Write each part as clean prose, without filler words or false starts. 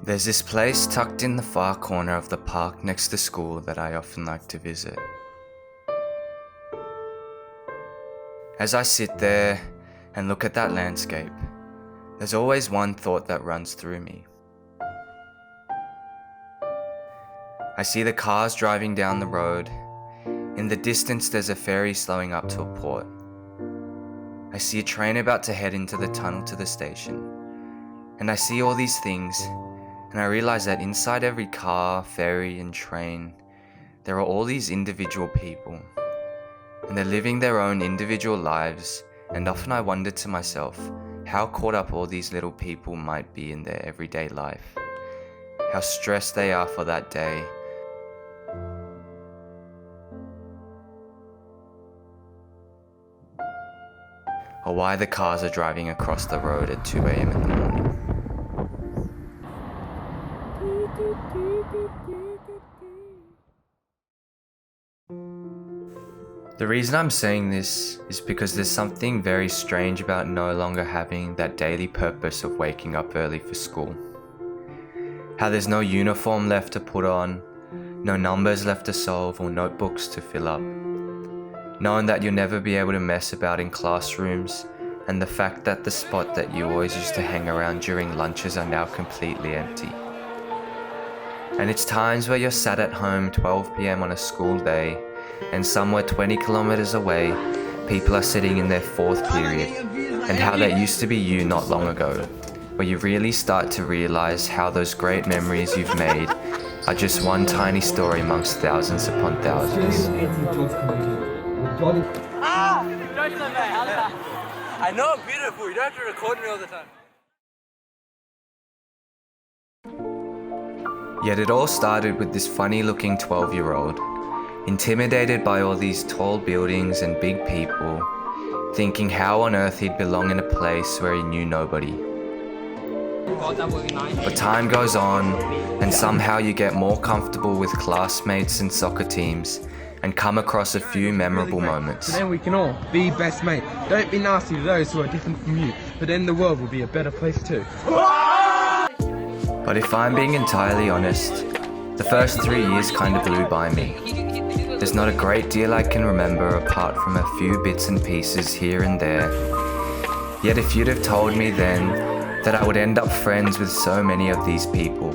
There's this place tucked in the far corner of the park next to school that I often like to visit. As I sit there and look at that landscape, there's always one thought that runs through me. I see the cars driving down the road. In the distance there's a ferry slowing up to a port. I see a train about to head into the tunnel to the station. And I see all these things, and I realize that inside every car, ferry and train, there are all these individual people. And they're living their own individual lives, and often I wonder to myself how caught up all these little people might be in their everyday life. How stressed they are for that day. Or why the cars are driving across the road at 2 a.m. in the morning. The reason I'm saying this is because there's something very strange about no longer having that daily purpose of waking up early for school. How there's no uniform left to put on, no numbers left to solve or notebooks to fill up. Knowing that you'll never be able to mess about in classrooms, and the fact that the spot that you always used to hang around during lunches are now completely empty. And it's times where you're sat at home 12 p.m. on a school day, and somewhere 20 kilometers away, people are sitting in their fourth period, and how that used to be you not long ago, where you really start to realize how those great memories you've made are just one tiny story amongst thousands upon thousands. I know I'm beautiful, you don't have to record me all the time. Yet it all started with this funny looking 12-year-old, intimidated by all these tall buildings and big people, thinking how on earth he'd belong in a place where he knew nobody. But time goes on, and somehow you get more comfortable with classmates and soccer teams, and come across a few memorable moments. So then we can all be best mates. Don't be nasty to those who are different from you, but then the world will be a better place too. But if I'm being entirely honest, the first 3 years kind of blew by me. There's not a great deal I can remember apart from a few bits and pieces here and there. Yet if you'd have told me then that I would end up friends with so many of these people,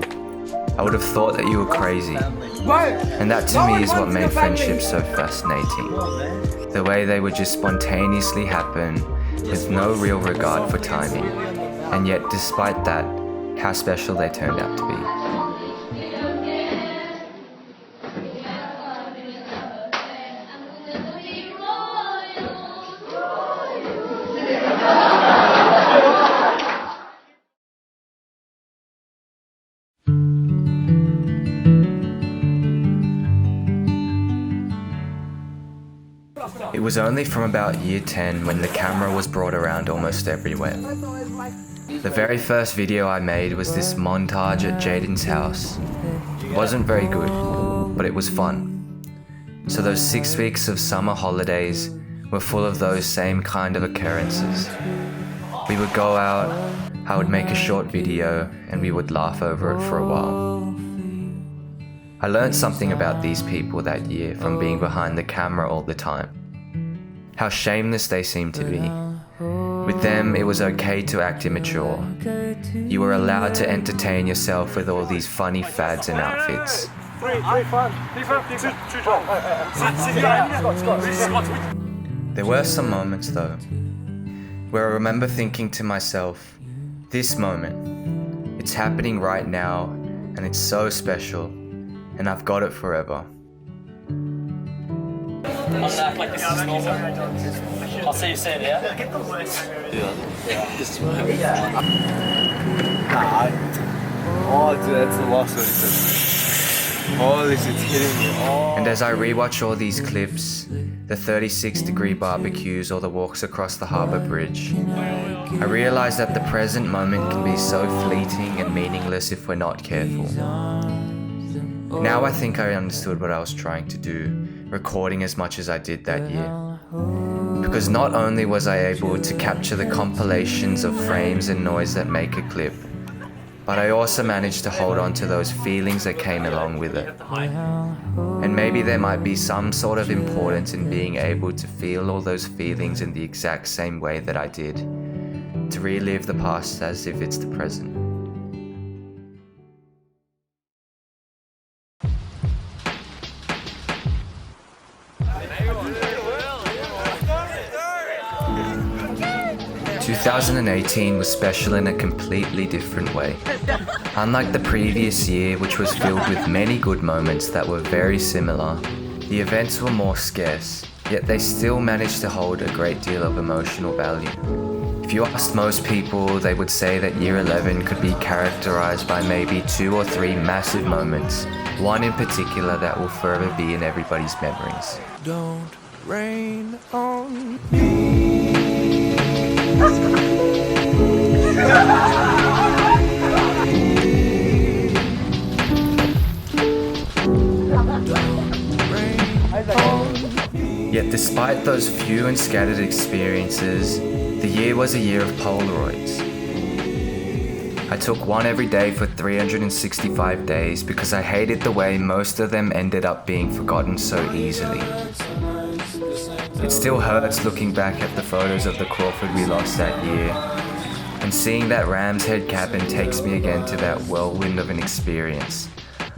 I would have thought that you were crazy. And that to me is what made friendships so fascinating. The way they would just spontaneously happen with no real regard for timing. And yet despite that, how special they turned out to be. It was only from about year 10 when the camera was brought around almost everywhere. The very first video I made was this montage at Jaden's house. It wasn't very good, but it was fun. So those 6 weeks of summer holidays were full of those same kind of occurrences. We would go out, I would make a short video, and we would laugh over it for a while. I learned something about these people that year from being behind the camera all the time. How shameless they seemed to be. With them, it was okay to act immature. You were allowed to entertain yourself with all these funny fads and outfits. There were some moments though, where I remember thinking to myself, this moment, it's happening right now, and it's so special, and I've got it forever. I'll act like this is normal. I'll see you soon, yeah? Oh, dude, that's the last one he said. Holy shit, it's hitting me. Oh. And as I rewatch all these clips, the 36-degree barbecues or the walks across the harbour bridge, I realise that the present moment can be so fleeting and meaningless if we're not careful. Now I think I understood what I was trying to do, recording as much as I did that year. Because not only was I able to capture the compilations of frames and noise that make a clip, but I also managed to hold on to those feelings that came along with it. And maybe there might be some sort of importance in being able to feel all those feelings in the exact same way that I did, to relive the past as if it's the present. "2018 was special in a completely different way. Unlike the previous year, which was filled with many good moments that were very similar, the events were more scarce, yet they still managed to hold a great deal of emotional value. If you asked most people, they would say that year 11 could be characterized by maybe 2 or 3 massive moments, one in particular that will forever be in everybody's memories. Don't rain on me. Yet despite those few and scattered experiences, the year was a year of Polaroids. I took one every day for 365 days because I hated the way most of them ended up being forgotten so easily. It still hurts looking back at the photos of the Crawford we lost that year, and seeing that Ram's Head cabin takes me again to that whirlwind of an experience,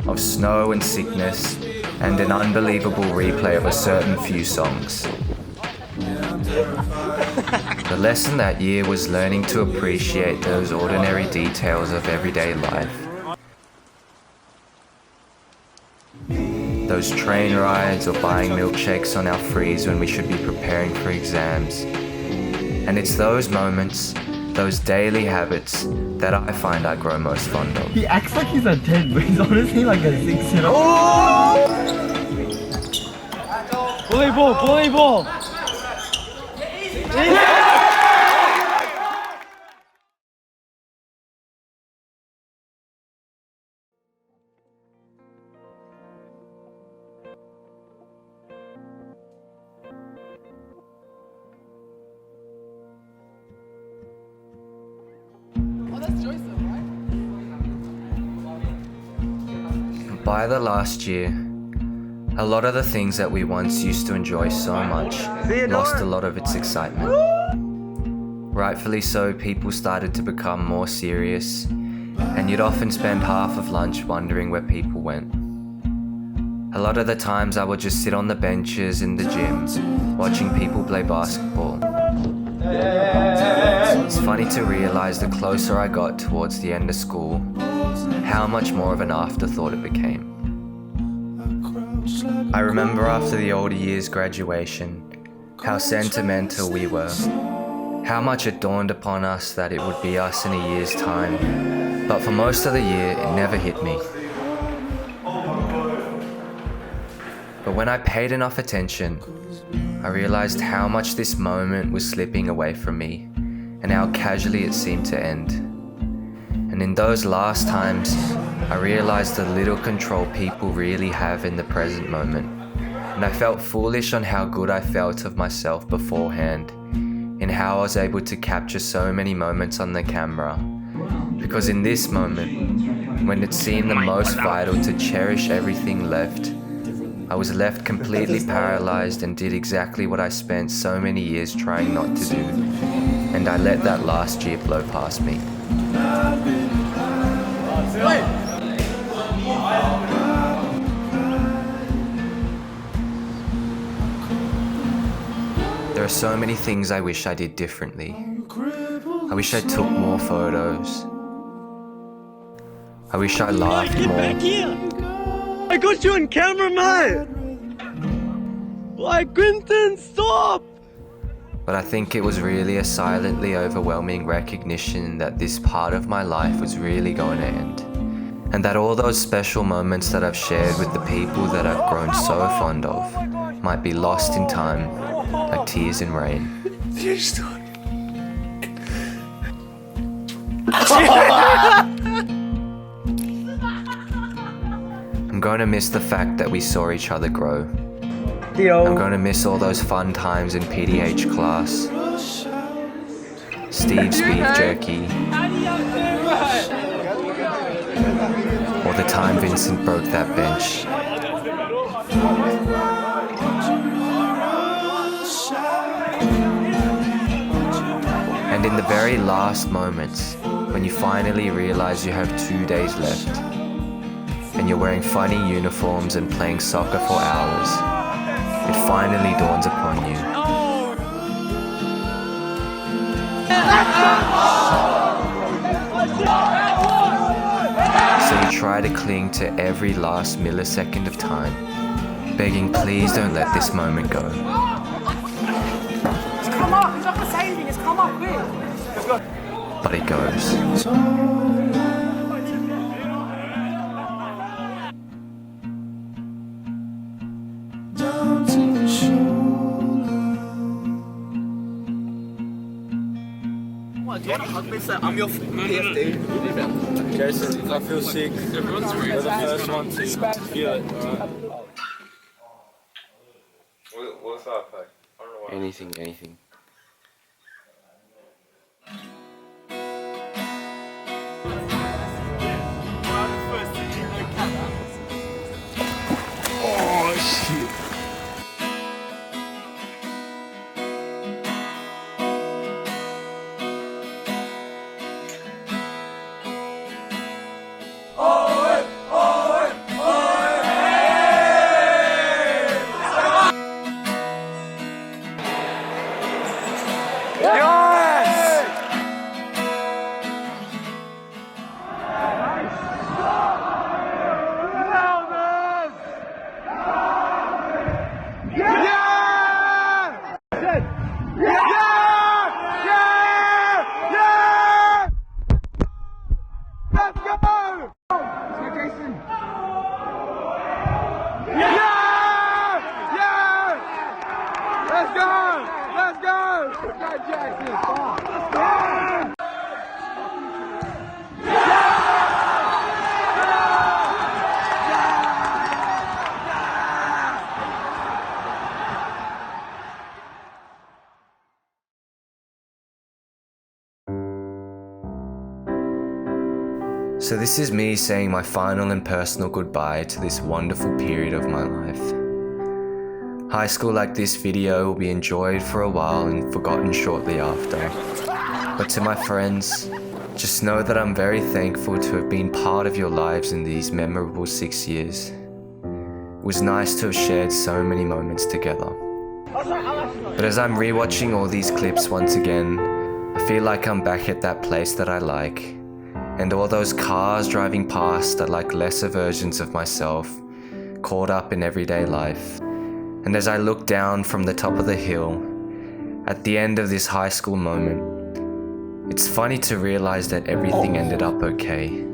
of snow and sickness, and an unbelievable replay of a certain few songs. The lesson that year was learning to appreciate those ordinary details of everyday life. Those train rides or buying milkshakes on our freeze when we should be preparing for exams. And it's those moments, those daily habits, that I find I grow most fond of. He acts like he's a 10, but he's honestly like a 6, you know? Bully ball, bully ball. By the last year, a lot of the things that we once used to enjoy so much lost a lot of its excitement. Rightfully so, people started to become more serious, and you'd often spend half of lunch wondering where people went. A lot of the times I would just sit on the benches in the gym, watching people play basketball. It's funny to realize the closer I got towards the end of school, how much more of an afterthought it became. I remember after the older years' graduation, how sentimental we were, how much it dawned upon us that it would be us in a year's time, but for most of the year it never hit me. But when I paid enough attention, I realized how much this moment was slipping away from me, and how casually it seemed to end. And in those last times, I realized the little control people really have in the present moment. And I felt foolish on how good I felt of myself beforehand, in how I was able to capture so many moments on the camera. Because in this moment, when it seemed the most vital to cherish everything left, I was left completely paralyzed and did exactly what I spent so many years trying not to do. And I let that last year blow past me. There are so many things I wish I did differently. I wish I took more photos. I wish I laughed more. I got you on camera, mate! Why, Quentin, stop! But I think it was really a silently overwhelming recognition that this part of my life was really going to end. And that all those special moments that I've shared with the people that I've grown so fond of might be lost in time, like tears in rain. I'm going to miss the fact that we saw each other grow. I'm going to miss all those fun times in PDH class. Steve's beef jerky. the time Vincent broke that bench. And in the very last moments, when you finally realize you have 2 days left, and you're wearing funny uniforms and playing soccer for hours, it finally dawns upon you. So you try to cling to every last millisecond of time, begging, please don't let this moment go. It's come up, he's not gonna say anything, it's come up, quick. But it goes. I'm your PFD. Jason, if I feel sick, you're the first one to feel it. What's that pack? I don't know why. Anything. Oh shit. So this is me saying my final and personal goodbye to this wonderful period of my life. High school like this video will be enjoyed for a while and forgotten shortly after. But to my friends, just know that I'm very thankful to have been part of your lives in these memorable 6 years. It was nice to have shared so many moments together. But as I'm rewatching all these clips once again, I feel like I'm back at that place that I like. And all those cars driving past are like lesser versions of myself, caught up in everyday life. And as I look down from the top of the hill, at the end of this high school moment, it's funny to realize that everything ended up okay.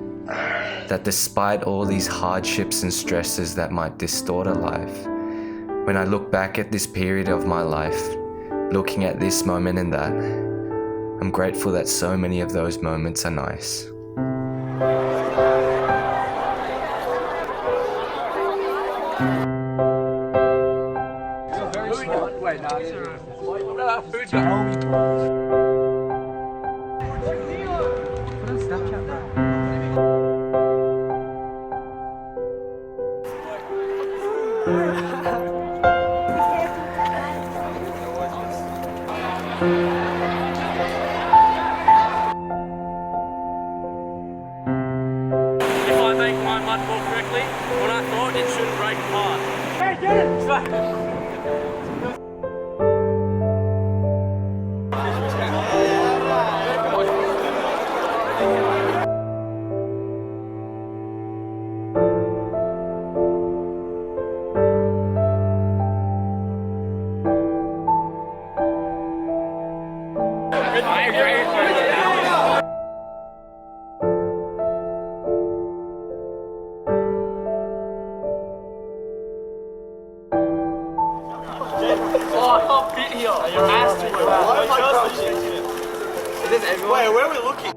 That despite all these hardships and stresses that might distort a life, when I look back at this period of my life, looking at this moment and that, I'm grateful that so many of those moments are nice. If I make my mud ball correctly, what I thought, it shouldn't break apart. Hey, get it! I agree. Oh, fit here. Your ass to it. Why am I crouching? Where are we looking?